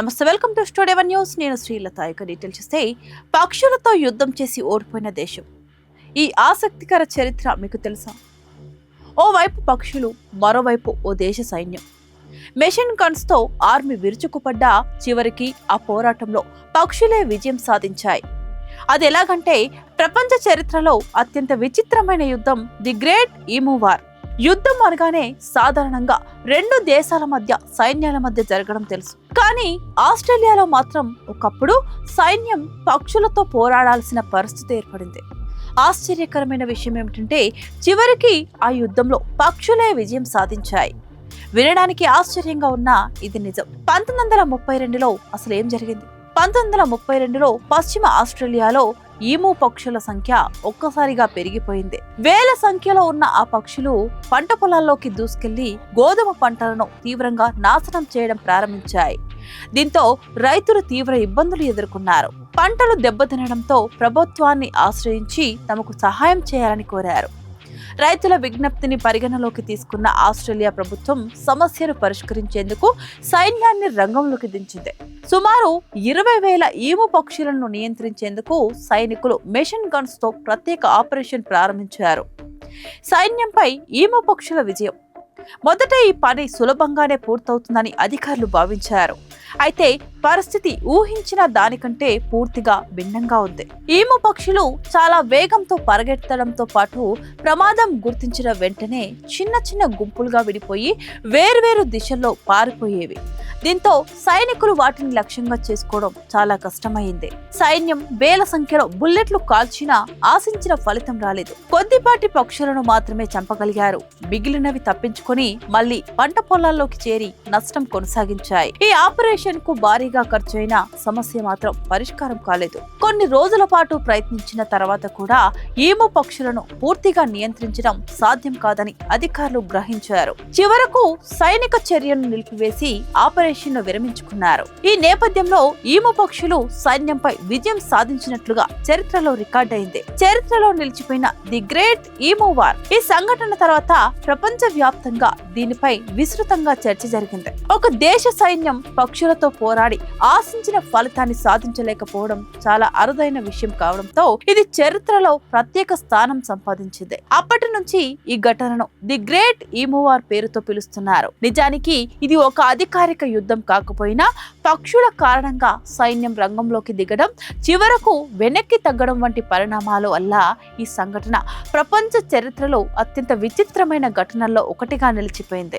నమస్తే, welcome to studio one news. నేను శ్రీలత. ఇక డీటెయిల్ చూస్తే, పక్షులతో యుద్ధం చేసి ఓడిపోయిన దేశం. ఈ ఆసక్తికర చరిత్ర మీకు తెలుసా? ఓవైపు పక్షులు, మరోవైపు ఓ దేశ సైన్యం. మెషిన్ గన్స్ తో ఆర్మీ విరుచుకుపడ్డా చివరికి ఆ పోరాటంలో పక్షులే విజయం సాధించాయి. అది ఎలాగంటే, ప్రపంచ చరిత్రలో అత్యంత విచిత్రమైన యుద్ధం ది గ్రేట్ ఈము వార్. యుద్ధం అనగానే సాధారణంగా రెండు దేశాల మధ్య సైన్యాల మధ్య జరగడం తెలుసు. కానీ ఆస్ట్రేలియాలో మాత్రం ఒకప్పుడు సైన్యం పక్షులతో పోరాడాల్సిన పరిస్థితి ఏర్పడింది. ఆశ్చర్యకరమైన విషయం ఏమిటంటే, చివరికి ఆ యుద్ధంలో పక్షులే విజయం సాధించాయి. వినడానికి ఆశ్చర్యంగా ఉన్నా ఇది నిజం. 1932లో అసలు ఏం జరిగింది? 1932లో పశ్చిమ ఆస్ట్రేలియాలో ఈము పక్షుల సంఖ్య ఒక్కసారిగా పెరిగిపోయింది. వేల సంఖ్యలో ఉన్న ఆ పక్షులు పంట పొలాల్లోకి దూసుకెళ్లి గోధుమ పంటలను తీవ్రంగా నాశనం చేయడం ప్రారంభించాయి. దీంతో రైతులు తీవ్ర ఇబ్బందులు ఎదుర్కొన్నారు. పంటలు దెబ్బతినడంతో ప్రభుత్వాన్ని ఆశ్రయించి తమకు సహాయం చేయాలని కోరారు. రైతుల విజ్ఞప్తిని పరిగణలోకి తీసుకున్న ఆస్ట్రేలియా ప్రభుత్వం సమస్యను పరిష్కరించేందుకు సైన్యాన్ని రంగంలోకి దించింది. సుమారు 20,000 ఈము పక్షులను నియంత్రించేందుకు సైనికులు మెషిన్ గన్స్ తో ప్రత్యేక ఆపరేషన్ ప్రారంభించారు. సైన్యంపై ఈము పక్షుల విజయం. మొదట ఈ పని సులభంగానే పూర్తవుతుందని అధికారులు భావించారు. అయితే పరిస్థితి ఊహించిన దానికంటే పూర్తిగా భిన్నంగా ఉంది. ఈము పక్షులు చాలా వేగంతో పరిగెత్తడంతో పాటు ప్రమాదం గుర్తించిన వెంటనే చిన్న చిన్న గుంపులుగా విడిపోయి వేర్వేరు దిశల్లో పారిపోయేవి. దీంతో సైనికులు వాటిని లక్ష్యంగా చేసుకోవడం చాలా కష్టమైంది. సైన్యం వేల సంఖ్యలో బుల్లెట్లు కాల్చినా ఆశించిన ఫలితం రాలేదు. కొద్దిపాటి పక్షులను మాత్రమే చంపగలిగారు. మిగిలినవి తప్పించుకొని మళ్లీ పంట పొలాల్లోకి చేరి నష్టం కొనసాగించాయి. ఈ ఆపరేషన్ కు భారీగా ఖర్చైన సమస్య మాత్రం పరిష్కారం కాలేదు. కొన్ని రోజుల పాటు ప్రయత్నించిన తర్వాత కూడా ఈము పక్షులను పూర్తిగా నియంత్రించడం సాధ్యం కాదని అధికారులు గ్రహించారు. చివరకు సైనిక చర్యను నిలిపివేసి ఆపరేషన్ ను విరమించుకున్నారు. ఈ నేపథ్యంలో ఈము పక్షులు సైన్యంపై విజయం సాధించినట్లుగా చరిత్రలో రికార్డైంది. చరిత్రలో నిలిచిపోయిన ది గ్రేట్ ఈము వార్. ఈ సంఘటన తర్వాత ప్రపంచ వ్యాప్తంగా దీనిపై విస్తృతంగా చర్చ జరిగింది. ఒక దేశ సైన్యం పక్షులతో పోరాడి ఆశించిన ఫలితాన్ని సాధించలేకపోవడం చాలా అరుదైన విషయం కావడంతో ఇది చరిత్రలో ప్రత్యేక స్థానం సంపాదించింది. అప్పటి నుంచి ఈ ఘటనను ది గ్రేట్ ఈము వార్ పేరుతో పిలుస్తున్నారు. నిజానికి ఇది ఒక అధికారిక యుద్ధం కాకపోయినా పక్షుల కారణంగా సైన్యం రంగంలోకి దిగడం, చివరకు వెనక్కి తగ్గడం వంటి పరిణామాల వల్ల ఈ సంఘటన ప్రపంచ చరిత్రలో అత్యంత విచిత్రమైన ఘటనల్లో ఒకటిగా నిలిచిపోయింది.